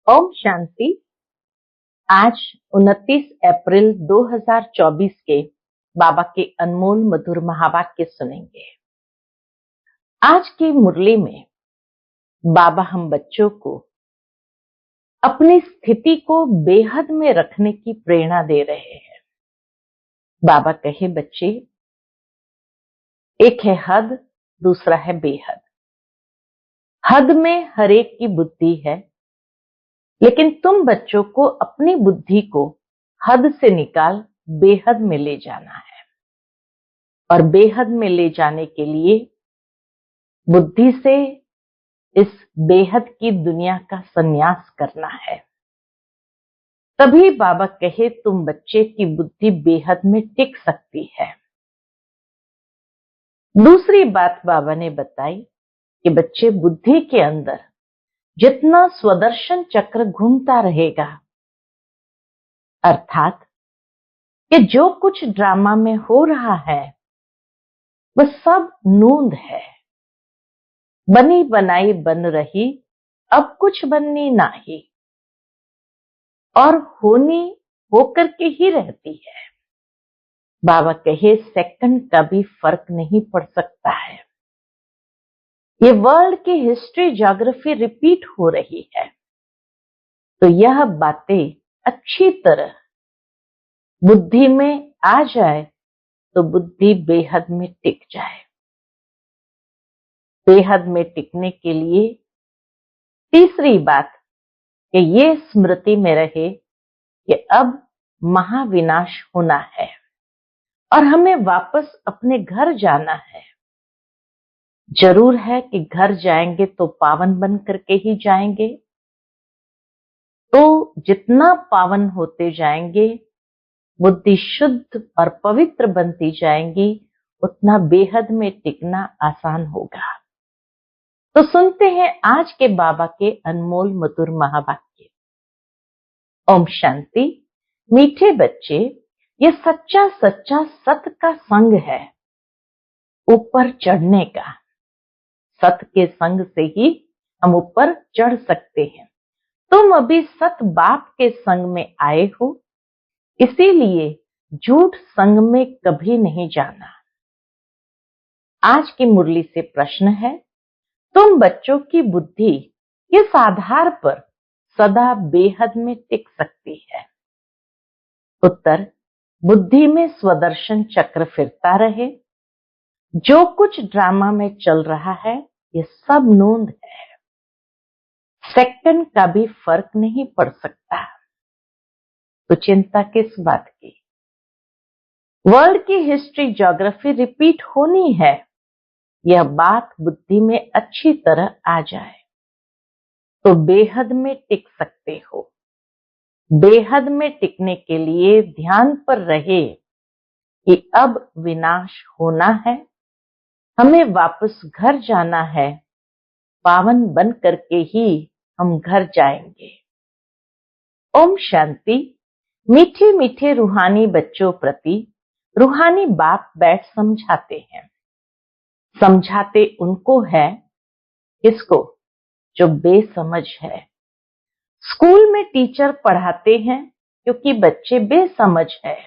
ओम शांति। आज 29 अप्रैल 2024 के बाबा के अनमोल मधुर महावाक्य सुनेंगे। आज की मुरली में बाबा हम बच्चों को अपनी स्थिति को बेहद में रखने की प्रेरणा दे रहे हैं। बाबा कहे, बच्चे, एक है हद, दूसरा है बेहद। हद में हर एक की बुद्धि है, लेकिन तुम बच्चों को अपनी बुद्धि को हद से निकाल बेहद में ले जाना है। और बेहद में ले जाने के लिए बुद्धि से इस बेहद की दुनिया का संन्यास करना है। तभी बाबा कहे तुम बच्चे की बुद्धि बेहद में टिक सकती है। दूसरी बात बाबा ने बताई कि बच्चे, बुद्धि के अंदर जितना स्वदर्शन चक्र घूमता रहेगा, अर्थात कि जो कुछ ड्रामा में हो रहा है वह सब नूंद है। बनी बनाई बन रही, अब कुछ बननी नाही, और होनी होकर के ही रहती है। बाबा कहे सेकंड का भी फर्क नहीं पड़ सकता है। ये वर्ल्ड की हिस्ट्री ज्योग्राफी रिपीट हो रही है, तो यह बातें अच्छी तरह बुद्धि में आ जाए तो बुद्धि बेहद में टिक जाए। बेहद में टिकने के लिए तीसरी बात कि ये स्मृति में रहे कि अब महाविनाश होना है और हमें वापस अपने घर जाना है। जरूर है कि घर जाएंगे तो पावन बन करके ही जाएंगे, तो जितना पावन होते जाएंगे, बुद्धि शुद्ध और पवित्र बनती जाएंगी, उतना बेहद में टिकना आसान होगा। तो सुनते हैं आज के बाबा के अनमोल मधुर महावाक्य। ओम शांति। मीठे बच्चे, ये सच्चा सच्चा सत का संग है, ऊपर चढ़ने का। सत के संग से ही हम ऊपर चढ़ सकते हैं। तुम अभी सत बाप के संग में आए हो, इसीलिए झूठ संग में कभी नहीं जाना। आज की मुरली से प्रश्न है, तुम बच्चों की बुद्धि किस आधार पर सदा बेहद में टिक सकती है? उत्तर, बुद्धि में स्वदर्शन चक्र फिरता रहे। जो कुछ ड्रामा में चल रहा है ये सब नोंद है। सेकंड का भी फर्क नहीं पड़ सकता, तो चिंता किस बात की? वर्ल्ड की हिस्ट्री ज्योग्राफी रिपीट होनी है, यह बात बुद्धि में अच्छी तरह आ जाए तो बेहद में टिक सकते हो। बेहद में टिकने के लिए ध्यान पर रहे कि अब विनाश होना है, हमें वापस घर जाना है, पावन बन करके ही हम घर जाएंगे। ओम शांति। मीठे मीठे रूहानी बच्चों प्रति रूहानी बाप बैठ समझाते हैं। समझाते उनको है, किसको? जो बेसमझ है। स्कूल में टीचर पढ़ाते हैं क्योंकि बच्चे बेसमझ है।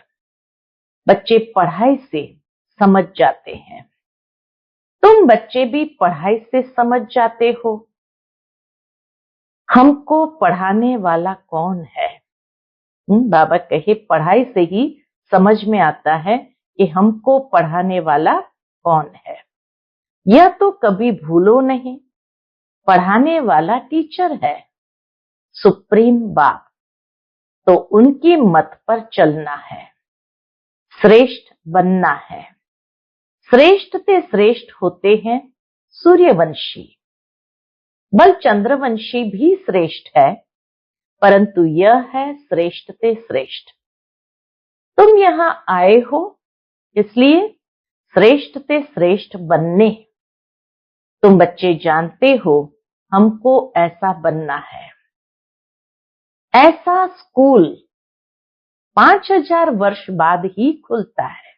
बच्चे पढ़ाई से समझ जाते हैं। तुम बच्चे भी पढ़ाई से समझ जाते हो। हमको पढ़ाने वाला कौन है? बाबा कहे पढ़ाई से ही समझ में आता है कि हमको पढ़ाने वाला कौन है। यह तो कभी भूलो नहीं, पढ़ाने वाला टीचर है, सुप्रीम बाप। तो उनकी मत पर चलना है, श्रेष्ठ बनना है। श्रेष्ठ से श्रेष्ठ होते हैं सूर्यवंशी। बल चंद्रवंशी भी श्रेष्ठ है, परंतु यह है श्रेष्ठ से श्रेष्ठ। तुम यहाँ आए हो इसलिए श्रेष्ठ से श्रेष्ठ बनने। तुम बच्चे जानते हो हमको ऐसा बनना है। ऐसा स्कूल 5000 वर्ष बाद ही खुलता है।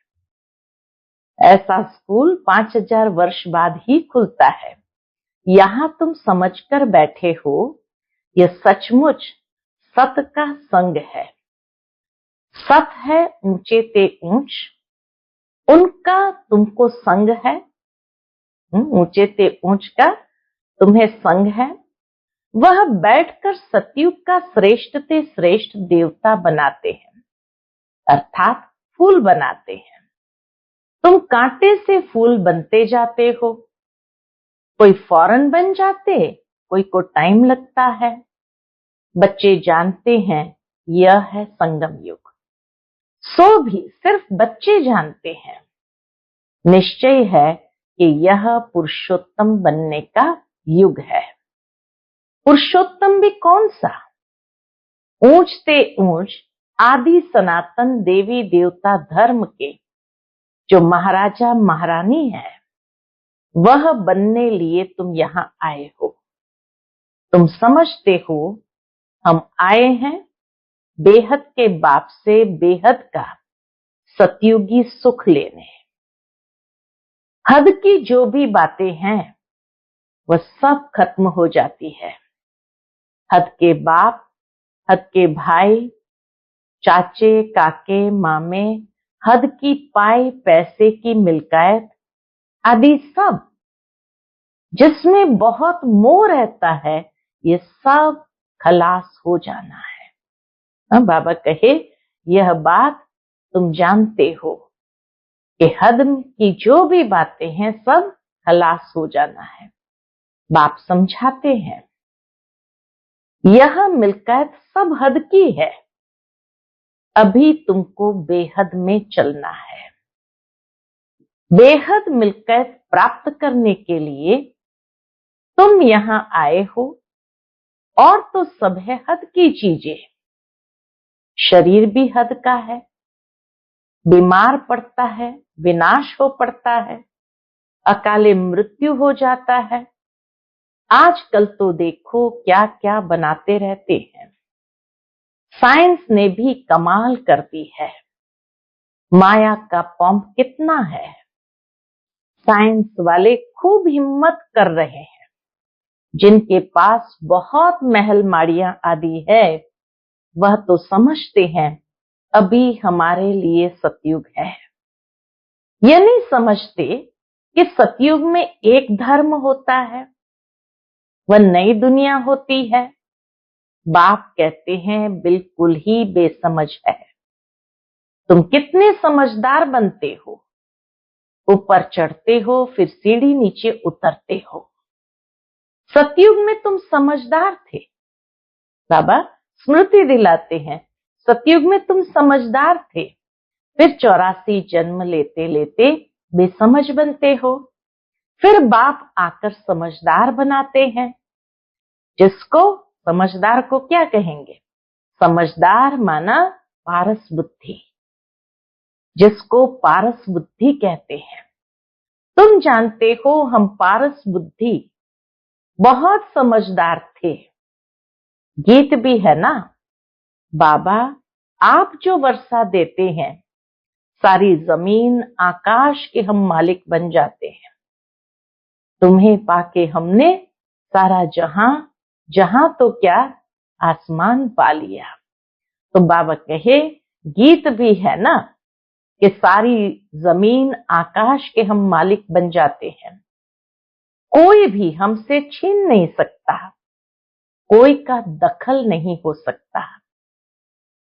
ऐसा स्कूल 5000 वर्ष बाद ही खुलता है। यहाँ तुम समझकर बैठे हो यह सचमुच सत का संग है। सत है ऊंचे ते ऊंच, उनका तुमको संग है। ऊंचे ते ऊंच का तुम्हें संग है। वह बैठकर सतयुग का श्रेष्ठ ते श्रेष्ठ देवता बनाते हैं, अर्थात फूल बनाते हैं। तुम कांटे से फूल बनते जाते हो। कोई फौरन बन जाते, कोई को टाइम लगता है। बच्चे जानते हैं यह है संगम युग। सो भी सिर्फ बच्चे जानते हैं। निश्चय है कि यह पुरुषोत्तम बनने का युग है। पुरुषोत्तम भी कौन सा? ऊंच ते ऊंच आदि सनातन देवी देवता धर्म के जो महाराजा महारानी है, वह बनने लिए तुम यहां आए हो। तुम समझते हो हम आए हैं बेहद के बाप से बेहद का सतयुगी सुख लेने। हद की जो भी बातें हैं वह सब खत्म हो जाती है। हद के बाप, हद के भाई, चाचे, काके, मामे, हद की पाई पैसे की मिल्कियत आदि सब जिसमें बहुत मोह रहता है, ये सब खलास हो जाना है। बाबा कहे यह बात तुम जानते हो कि हद की जो भी बातें हैं सब खलास हो जाना है। बाप समझाते हैं यह मिल्कियत सब हद की है। अभी तुमको बेहद में चलना है। बेहद मिल्कियत प्राप्त करने के लिए तुम यहां आए हो। और तो सब है हद की चीजें। शरीर भी हद का है, बीमार पड़ता है, विनाश हो पड़ता है, अकाले मृत्यु हो जाता है। आजकल तो देखो क्या क्या बनाते रहते हैं। साइंस ने भी कमाल कर दी है। माया का पंप कितना है। साइंस वाले खूब हिम्मत कर रहे हैं। जिनके पास बहुत महल माड़ियां आदि है, वह तो समझते हैं अभी हमारे लिए सतयुग है। ये नहीं समझते कि सतयुग में एक धर्म होता है, वह नई दुनिया होती है। बाप कहते हैं बिल्कुल ही बेसमझ है। तुम कितने समझदार बनते हो। ऊपर चढ़ते हो, फिर सीढ़ी नीचे उतरते हो। सतयुग में तुम समझदार थे। बाबा स्मृति दिलाते हैं सतयुग में तुम समझदार थे। फिर 84 जन्म लेते लेते बेसमझ बनते हो। फिर बाप आकर समझदार बनाते हैं। जिसको समझदार को क्या कहेंगे? समझदार माना पारस बुद्धि, जिसको पारस बुद्धि कहते हैं। तुम जानते हो हम पारस बुद्धि बहुत समझदार थे। गीत भी है ना, बाबा आप जो वर्षा देते हैं, सारी जमीन आकाश के हम मालिक बन जाते हैं। तुम्हें पाके हमने सारा जहां, जहां तो क्या आसमान पा लिया। तो बाबा कहे गीत भी है ना कि सारी जमीन आकाश के हम मालिक बन जाते हैं। कोई भी हमसे छीन नहीं सकता, कोई का दखल नहीं हो सकता।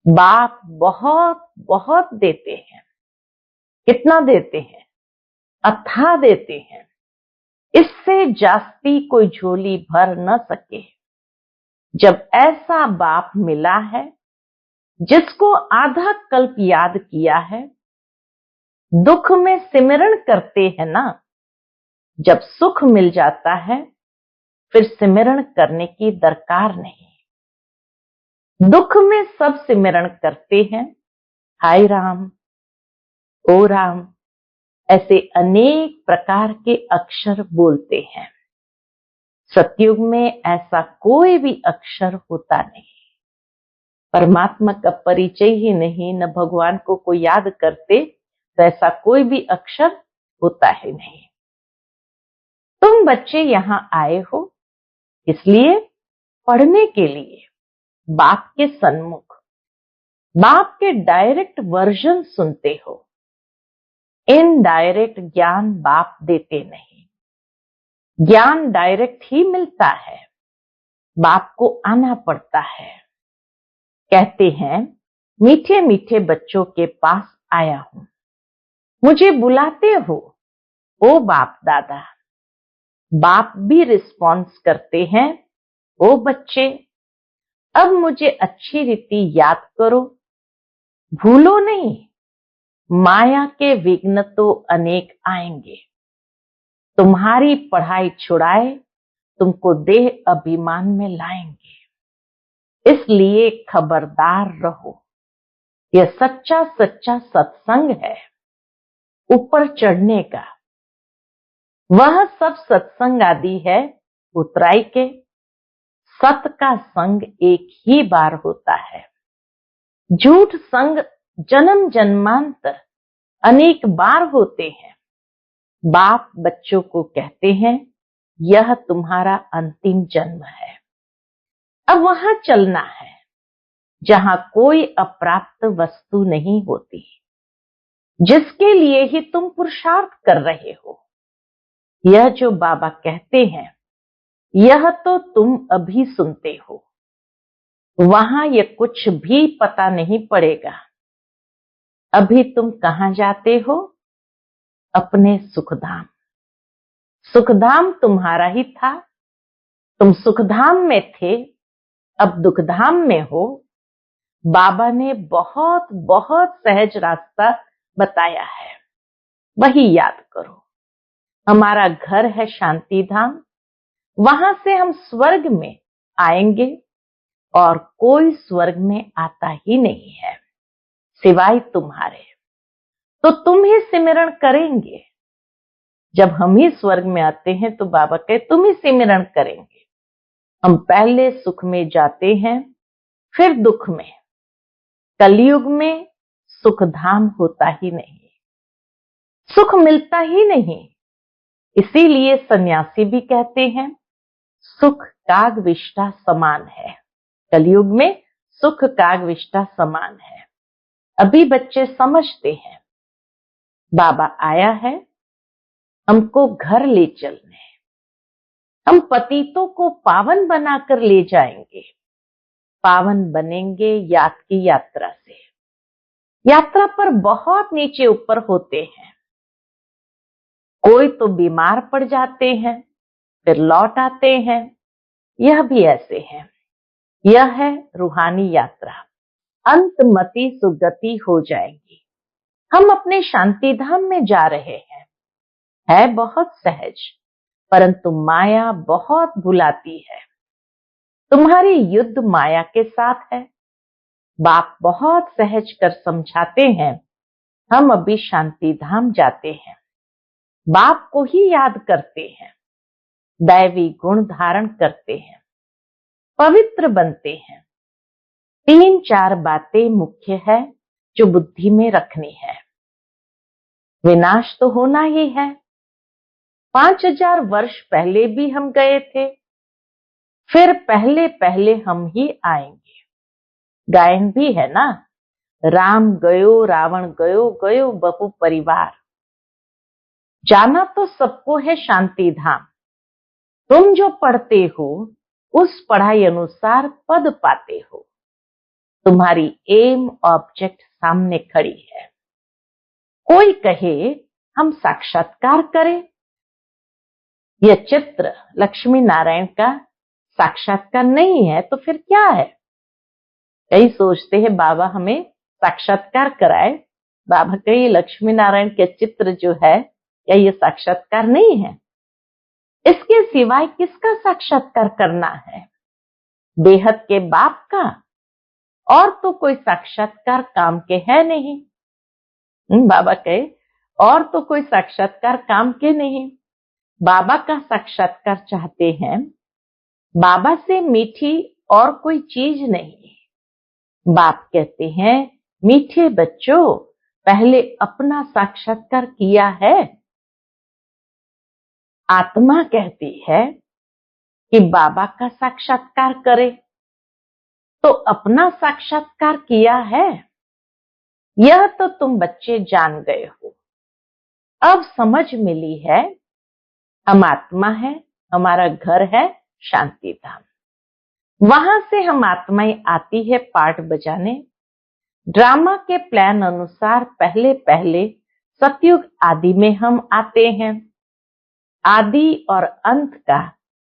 बाप बहुत बहुत देते हैं। कितना देते हैं? अथाह देते हैं। इससे जास्ती कोई झोली भर न सके। जब ऐसा बाप मिला है जिसको आधा कल्प याद किया है, दुख में सिमरण करते हैं ना, जब सुख मिल जाता है फिर सिमरण करने की दरकार नहीं। दुख में सब सिमरण करते हैं, हाय राम, ओ राम, ऐसे अनेक प्रकार के अक्षर बोलते हैं। सतयुग में ऐसा कोई भी अक्षर होता नहीं। परमात्मा का परिचय ही नहीं, न भगवान को कोई याद करते तो ऐसा कोई भी अक्षर होता ही नहीं। तुम बच्चे यहां आए हो इसलिए पढ़ने के लिए बाप के सन्मुख बाप के डायरेक्ट वर्जन सुनते हो। इनडायरेक्ट ज्ञान बाप देते नहीं, ज्ञान डायरेक्ट ही मिलता है, बाप को आना पड़ता है। कहते हैं मीठे मीठे बच्चों के पास आया हूं, मुझे बुलाते हो ओ बाप दादा। बाप भी रिस्पॉन्स करते हैं, ओ बच्चे अब मुझे अच्छी रीति याद करो, भूलो नहीं, माया के विघ्न तो अनेक आएंगे, तुम्हारी पढ़ाई छुड़ाए तुमको देह अभिमान में लाएंगे, इसलिए खबरदार रहो। यह सच्चा सच्चा सत्संग है ऊपर चढ़ने का। वह सब सत्संग आदि है उतराई के। सत का संग एक ही बार होता है, झूठ संग जन्म जन्मांतर अनेक बार होते हैं। बाप बच्चों को कहते हैं यह तुम्हारा अंतिम जन्म है, अब वहां चलना है जहां कोई अप्राप्त वस्तु नहीं होती, जिसके लिए ही तुम पुरुषार्थ कर रहे हो। यह जो बाबा कहते हैं यह तो तुम अभी सुनते हो, वहां ये कुछ भी पता नहीं पड़ेगा। अभी तुम कहां जाते हो? अपने सुखधाम। सुखधाम तुम्हारा ही था, तुम सुखधाम में थे, अब दुखधाम में हो। बाबा ने बहुत बहुत सहज रास्ता बताया है, वही याद करो। हमारा घर है शांति धाम, वहां से हम स्वर्ग में आएंगे और कोई स्वर्ग में आता ही नहीं है सिवाय तुम्हारे। तो तुम ही सिमरण करेंगे। जब हम ही स्वर्ग में आते हैं तो बाबा कहे तुम ही सिमरण करेंगे। हम पहले सुख में जाते हैं फिर दुख में। कलयुग में सुख धाम होता ही नहीं, सुख मिलता ही नहीं। इसीलिए सन्यासी भी कहते हैं सुख कागविष्टा समान है। कलयुग में सुख कागविष्टा समान है। अभी बच्चे समझते हैं बाबा आया है हमको घर ले चलने, हम पतितों को पावन बनाकर ले जाएंगे। पावन बनेंगे याद की यात्रा से। यात्रा पर बहुत नीचे ऊपर होते हैं, कोई तो बीमार पड़ जाते हैं फिर लौट आते हैं, यह भी ऐसे है। यह है रूहानी यात्रा। अंतमति सुगति हो जाएगी। हम अपने शांति धाम में जा रहे हैं, है बहुत सहज, परंतु माया बहुत भुलाती है। तुम्हारी युद्ध माया के साथ है। बाप बहुत सहज कर समझाते हैं, हम अभी शांति धाम जाते हैं, बाप को ही याद करते हैं, दैवी गुण धारण करते हैं, पवित्र बनते हैं। 3-4 बातें मुख्य है जो बुद्धि में रखनी है। विनाश तो होना ही है। 5000 वर्ष पहले भी हम गए थे, फिर पहले पहले हम ही आएंगे। गायन भी है ना, राम गयो रावण गयो, गयो बहु परिवार। जाना तो सबको है शांति धाम। तुम जो पढ़ते हो उस पढ़ाई अनुसार पद पाते हो। तुम्हारी एम ऑब्जेक्ट सामने खड़ी है। कोई कहे हम साक्षात्कार करें, यह चित्र लक्ष्मी नारायण का साक्षात्कार नहीं है तो फिर क्या है? कई सोचते हैं बाबा हमें साक्षात्कार कराए। बाबा कहे लक्ष्मी नारायण के चित्र जो है क्या ये साक्षात्कार नहीं है? इसके सिवाय किसका साक्षात्कार करना है? बेहद के बाप का। और तो कोई साक्षात्कार काम के है नहीं। बाबा कहे और तो कोई साक्षात्कार काम के नहीं। बाबा का साक्षात्कार चाहते हैं, बाबा से मीठी और कोई चीज नहीं। बाप कहते हैं मीठे बच्चों पहले अपना साक्षात्कार किया है। आत्मा कहती है कि बाबा का साक्षात्कार करे, तो अपना साक्षात्कार किया है, यह तो तुम बच्चे जान गए हो। अब समझ मिली है, हम आत्मा है, हमारा घर है शांति धाम। वहां से हम आत्माएं आती है पार्ट बजाने। ड्रामा के प्लान अनुसार पहले पहले सतयुग आदि में हम आते हैं। आदि और अंत का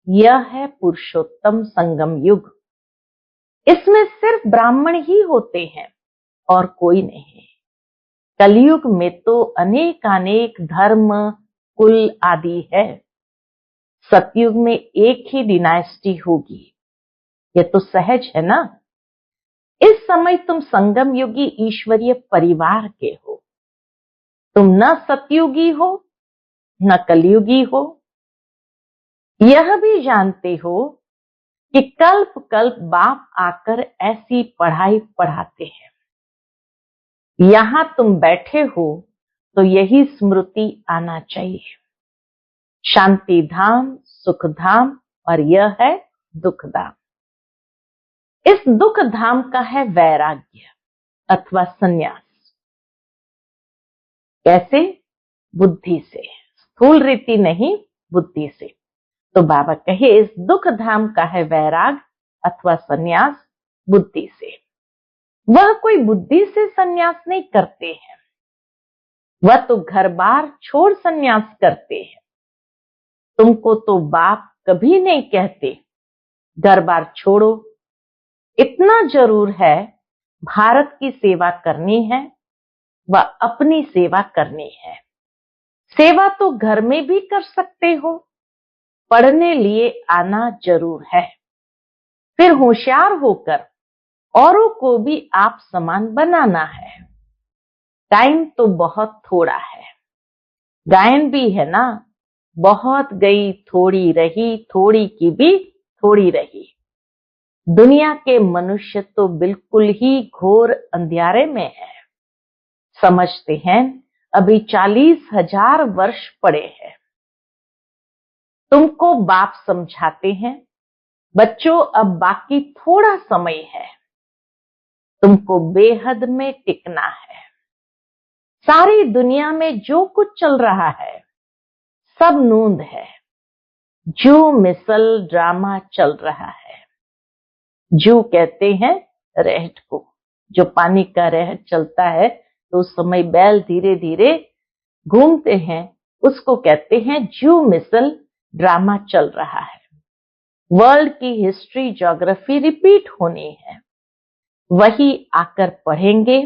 यह है पुरुषोत्तम संगम युग। इसमें सिर्फ ब्राह्मण ही होते हैं और कोई नहीं। कलयुग में तो अनेक धर्म कुल आदि है। सतयुग में एक ही डिनाइस्टी होगी, ये तो सहज है ना। इस समय तुम संगम युगी ईश्वरीय परिवार के हो। तुम न सतयुगी हो न कलयुगी हो। यह भी जानते हो कि कल्प कल्प बाप आकर ऐसी पढ़ाई पढ़ाते हैं। यहां तुम बैठे हो तो यही स्मृति आना चाहिए। शांति धाम, सुख धाम और यह है दुख धाम। इस दुख धाम का है वैराग्य अथवा संन्यास। कैसे? बुद्धि से, स्थूल रीति नहीं, बुद्धि से। तो बाबा कहे इस दुख धाम का है वैराग अथवा संन्यास बुद्धि से। वह कोई बुद्धि से संन्यास नहीं करते हैं, वह तो घर बार छोड़ संन्यास करते हैं। तुमको तो बाप कभी नहीं कहते घर बार छोड़ो। इतना जरूर है, भारत की सेवा करनी है व अपनी सेवा करनी है। सेवा तो घर में भी कर सकते हो, पढ़ने लिए आना जरूर है। फिर होशियार होकर औरों को भी आप समान बनाना है। टाइम तो बहुत थोड़ा है। गायन भी है ना, बहुत गई थोड़ी रही, थोड़ी की भी थोड़ी रही। दुनिया के मनुष्य तो बिल्कुल ही घोर अंधियारे में है। समझते हैं अभी 40,000 वर्ष पड़े हैं। तुमको बाप समझाते हैं, बच्चों अब बाकी थोड़ा समय है, तुमको बेहद में टिकना है। सारी दुनिया में जो कुछ चल रहा है सब नूंद है। जू मिसल ड्रामा चल रहा है। जू कहते हैं रहट को, जो पानी का रहट चलता है तो उस समय बैल धीरे धीरे घूमते हैं, उसको कहते हैं जू मिसल ड्रामा चल रहा है। वर्ल्ड की हिस्ट्री ज्योग्राफी रिपीट होनी है। वही आकर पढ़ेंगे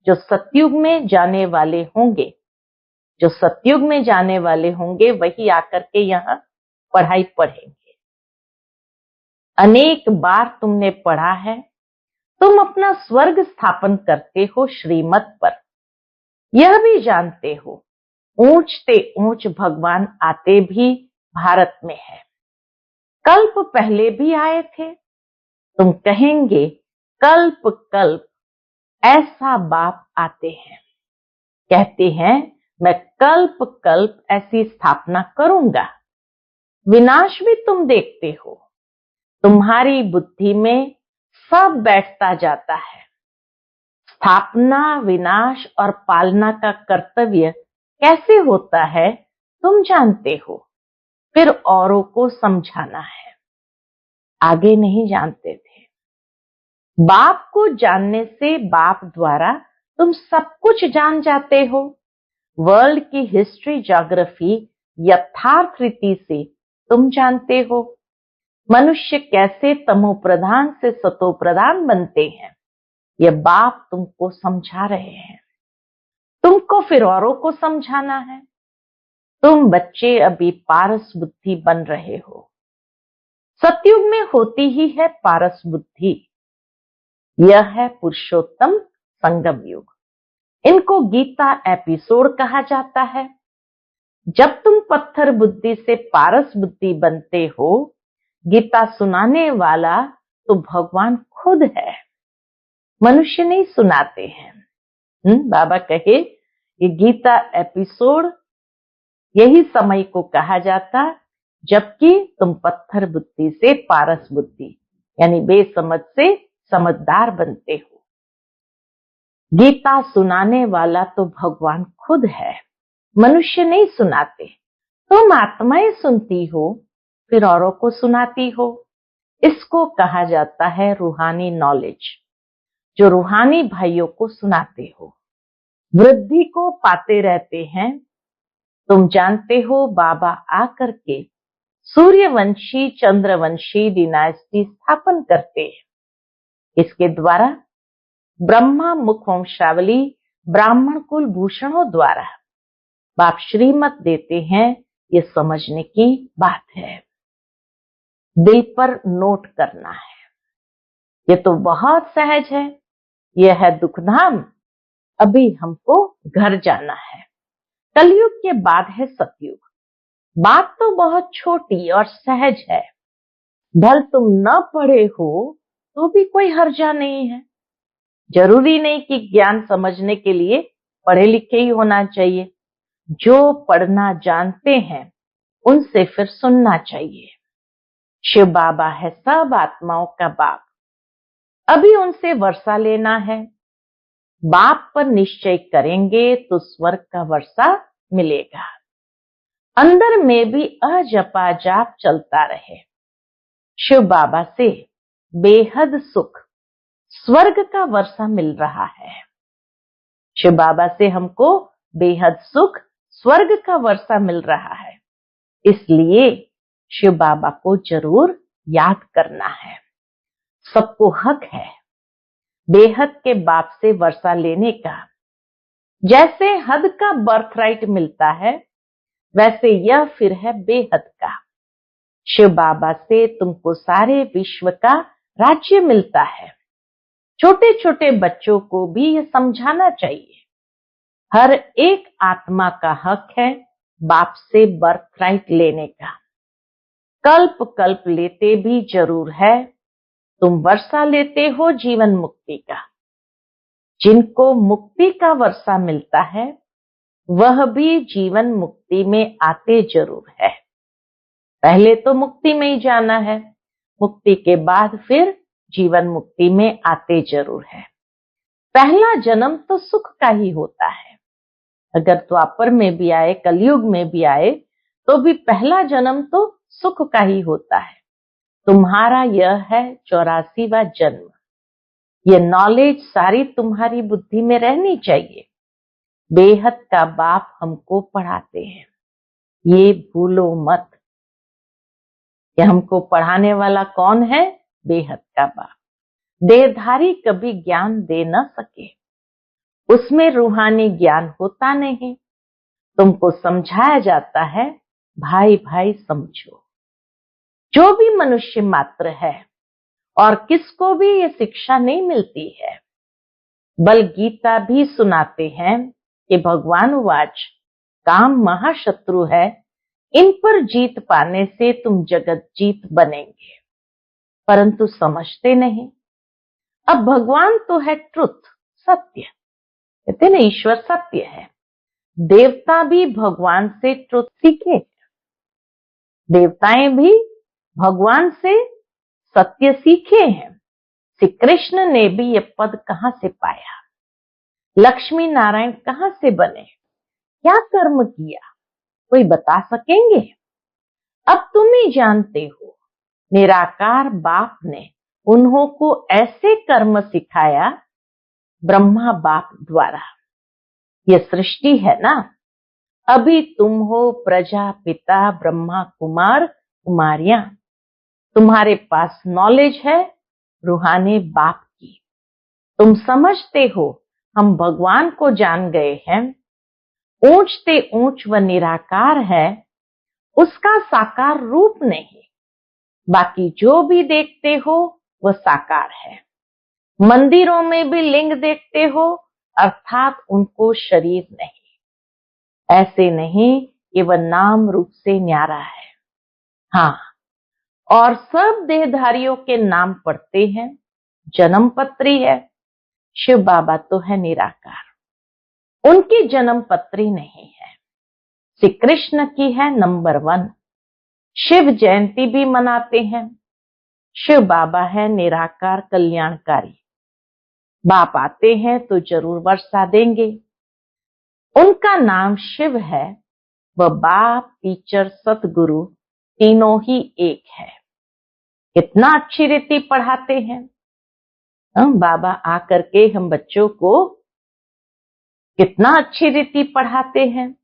जो सतयुग में जाने वाले होंगे। जो सतयुग में जाने वाले होंगे वही आकर के यहाँ पढ़ाई पढ़ेंगे। अनेक बार तुमने पढ़ा है, तुम अपना स्वर्ग स्थापन करते हो श्रीमत पर। यह भी जानते हो ऊंचते ऊंच भगवान आते भी भारत में है। कल्प पहले भी आए थे। तुम कहेंगे कल्प कल्प ऐसा बाप आते हैं। कहते हैं मैं कल्प कल्प ऐसी स्थापना करूंगा। विनाश भी तुम देखते हो। तुम्हारी बुद्धि में सब बैठता जाता है। स्थापना, विनाश और पालना का कर्तव्य कैसे होता है तुम जानते हो। फिर औरों को समझाना है। आगे नहीं जानते थे। बाप को जानने से बाप द्वारा तुम सब कुछ जान जाते हो। वर्ल्ड की हिस्ट्री ज्योग्राफी यथार्थ रीति से तुम जानते हो। मनुष्य कैसे तमो प्रधान से सतो प्रधान बनते हैं, यह बाप तुमको समझा रहे हैं। तुमको फिर औरों को समझाना है। तुम बच्चे अभी पारस बुद्धि बन रहे हो। सतयुग में होती ही है पारस बुद्धि। यह है पुरुषोत्तम संगम युग। इनको गीता एपिसोड कहा जाता है। जब तुम पत्थर बुद्धि से पारस बुद्धि बनते हो, गीता सुनाने वाला तो भगवान खुद है, मनुष्य नहीं सुनाते हैं। बाबा कहे ये गीता एपिसोड, यही समय को कहा जाता जबकि तुम पत्थर बुद्धि से पारस बुद्धि यानी बेसमझ से समझदार बनते हो। गीता सुनाने वाला तो भगवान खुद है, मनुष्य नहीं सुनाते। तुम आत्माएं सुनती हो, फिर औरों को सुनाती हो। इसको कहा जाता है रूहानी नॉलेज, जो रूहानी भाइयों को सुनाते हो। वृद्धि को पाते रहते हैं। तुम जानते हो बाबा आकर के सूर्यवंशी चंद्रवंशी डिनास्टी स्थापन करते हैं। इसके द्वारा ब्रह्मा मुख वंशावली ब्राह्मण कुल भूषणों द्वारा बाप श्रीमत देते हैं। ये समझने की बात है, दिल पर नोट करना है। ये तो बहुत सहज है। यह है दुखधाम, अभी हमको घर जाना है। कलयुग के बाद है सतयुग। बात तो बहुत छोटी और सहज है। भल तुम न पढ़े हो तो भी कोई हर्जा नहीं है। जरूरी नहीं कि ज्ञान समझने के लिए पढ़े लिखे ही होना चाहिए। जो पढ़ना जानते हैं उनसे फिर सुनना चाहिए। शिव बाबा है सब आत्माओं का बाप। अभी उनसे वर्षा लेना है। बाप पर निश्चय करेंगे तो स्वर्ग का वर्षा मिलेगा। अंदर में भी अजपा जाप चलता रहे। शिव बाबा से बेहद सुख स्वर्ग का वर्षा मिल रहा है। शिव बाबा से हमको बेहद सुख स्वर्ग का वर्षा मिल रहा है। इसलिए शिव बाबा को जरूर याद करना है। सबको हक है बेहद के बाप से वर्षा लेने का। जैसे हद का बर्थराइट मिलता है, वैसे यह फिर है बेहद का। शिव बाबा से तुमको सारे विश्व का राज्य मिलता है। छोटे छोटे बच्चों को भी यह समझाना चाहिए। हर एक आत्मा का हक है बाप से बर्थराइट लेने का। कल्प कल्प लेते भी जरूर है। तुम वर्षा लेते हो जीवन मुक्ति का। जिनको मुक्ति का वर्षा मिलता है वह भी जीवन मुक्ति में आते जरूर है। पहले तो मुक्ति में ही जाना है, मुक्ति के बाद फिर जीवन मुक्ति में आते जरूर है। पहला जन्म तो सुख का ही होता है। अगर द्वापर में भी आए, कलयुग में भी आए, तो भी पहला जन्म तो सुख का ही होता है। तुम्हारा यह है 84वां जन्म। ये नॉलेज सारी तुम्हारी बुद्धि में रहनी चाहिए। बेहद का बाप हमको पढ़ाते हैं, ये भूलो मत। ये हमको पढ़ाने वाला कौन है? बेहद का बाप। देहधारी कभी ज्ञान दे न सके, उसमें रूहानी ज्ञान होता नहीं। तुमको समझाया जाता है भाई भाई समझो। जो भी मनुष्य मात्र है और किसको भी ये शिक्षा नहीं मिलती है। बल गीता भी सुनाते हैं कि भगवान वाच काम महाशत्रु है, इन पर जीत पाने से तुम जगत जीत बनेंगे, परंतु समझते नहीं। अब भगवान तो है ट्रुथ, सत्य। कहते ना ईश्वर सत्य है। देवता भी भगवान से ट्रुथ सीखे। देवताएं भी भगवान से सत्य सीखे हैं। श्री कृष्ण ने भी ये पद कहां से पाया? लक्ष्मी नारायण कहां से बने? क्या कर्म किया? कोई बता सकेंगे? अब तुम ही जानते हो। निराकार बाप ने उन्हों को ऐसे कर्म सिखाया ब्रह्मा बाप द्वारा। ये सृष्टि है ना। अभी तुम हो प्रजापिता ब्रह्मा कुमार कुमारियां। तुम्हारे पास नॉलेज है रूहानी बाप की। तुम समझते हो हम भगवान को जान गए हैं। ऊंचते ऊंच व निराकार है, उसका साकार रूप नहीं। बाकी जो भी देखते हो वह साकार है। मंदिरों में भी लिंग देखते हो, अर्थात उनको शरीर नहीं। ऐसे नहीं कि वह नाम रूप से न्यारा है। हाँ, और सब देहधारियों के नाम पढ़ते हैं, जन्म पत्री है। शिव बाबा तो है निराकार, उनकी जन्म पत्री नहीं है। श्री कृष्ण की है नंबर 1। शिव जयंती भी मनाते हैं। शिव बाबा है निराकार कल्याणकारी। बाप आते हैं तो जरूर वर्षा देंगे। उनका नाम शिव है। वह बाप, टीचर, सतगुरु तीनों ही एक है। कितना अच्छी रीति पढ़ाते हैं। बाबा आकर के हम बच्चों को कितना अच्छी रीति पढ़ाते हैं।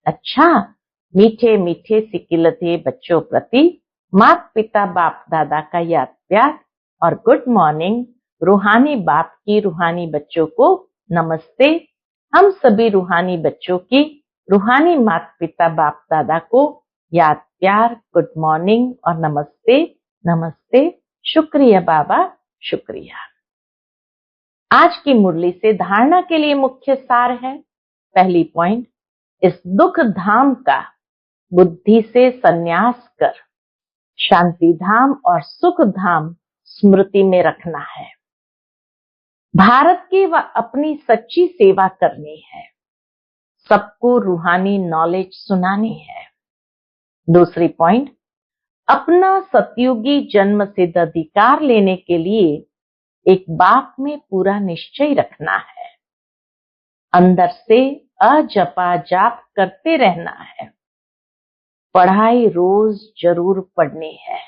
अच्छा, मीठे मीठे सिकिलते बच्चों प्रति माता पिता बाप दादा का याद प्यार और गुड मॉर्निंग। रूहानी बाप की रूहानी बच्चों को नमस्ते। हम सभी रूहानी बच्चों की रूहानी माता पिता बाप दादा को याद प्यार, गुड मॉर्निंग और नमस्ते। नमस्ते। शुक्रिया बाबा, शुक्रिया। आज की मुरली से धारणा के लिए मुख्य सार है। पहली पॉइंट, इस दुख धाम का बुद्धि से संन्यास कर शांति धाम और सुख धाम स्मृति में रखना है। भारत की व अपनी सच्ची सेवा करनी है। सबको रूहानी नॉलेज सुनानी है। दूसरी पॉइंट, अपना सतयुगी जन्म सिद्ध अधिकार लेने के लिए एक बाप में पूरा निश्चय रखना है। अंदर से अजपा जाप करते रहना है। पढ़ाई रोज जरूर पढ़नी है।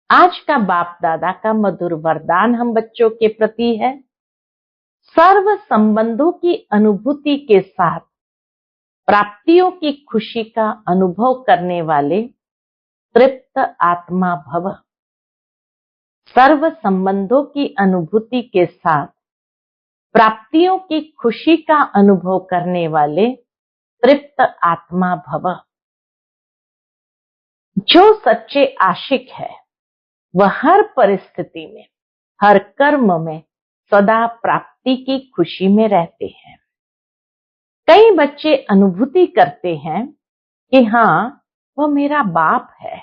आज का बाप दादा का मधुर वरदान हम बच्चों के प्रति है। सर्व संबंधों की अनुभूति के साथ प्राप्तियों की खुशी का अनुभव करने वाले तृप्त आत्मा भव। सर्व संबंधों की अनुभूति के साथ प्राप्तियों की खुशी का अनुभव करने वाले तृप्त आत्मा भव। जो सच्चे आशिक है वह हर परिस्थिति में, हर कर्म में सदा प्राप्ति की खुशी में रहते हैं। कई बच्चे अनुभूति करते हैं कि हाँ, वह मेरा बाप है,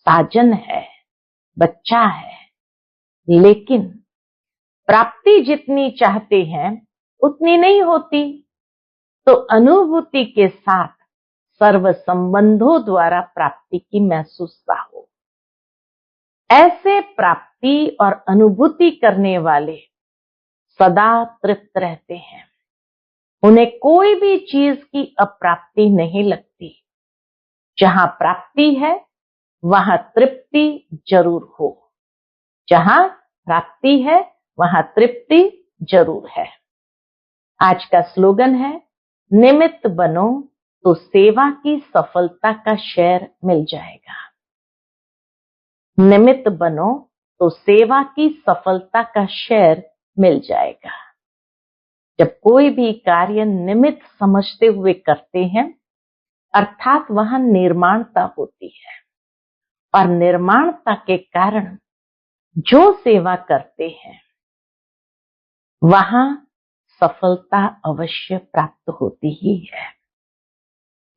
साजन है, बच्चा है, लेकिन प्राप्ति जितनी चाहते हैं उतनी नहीं होती। तो अनुभूति के साथ सर्व संबंधों द्वारा प्राप्ति की महसूसता हो। ऐसे प्राप्ति और अनुभूति करने वाले सदा तृप्त रहते हैं। उन्हें कोई भी चीज की अप्राप्ति नहीं लगती। जहां प्राप्ति है वहां तृप्ति जरूर हो। जहां प्राप्ति है वहां तृप्ति जरूर है। आज का स्लोगन है, निमित्त बनो तो सेवा की सफलता का शेयर मिल जाएगा। निमित्त बनो तो सेवा की सफलता का शेयर मिल जाएगा। जब कोई भी कार्य निमित्त समझते हुए करते हैं, अर्थात वहां निर्माणता होती है, और निर्माणता के कारण जो सेवा करते हैं वहां सफलता अवश्य प्राप्त होती ही है।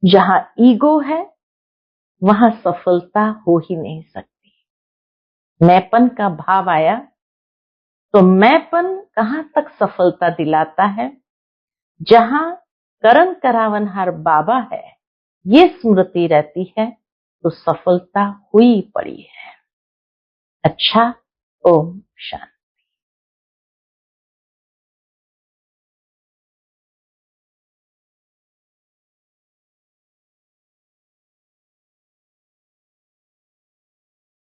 जहां ईगो है वहां सफलता हो ही नहीं सकती। मैंपन का भाव आया तो मैंपन कहां तक सफलता दिलाता है? जहां करण करावनहार बाबा है, ये स्मृति रहती है तो सफलता हुई पड़ी है। अच्छा, ओम शांति।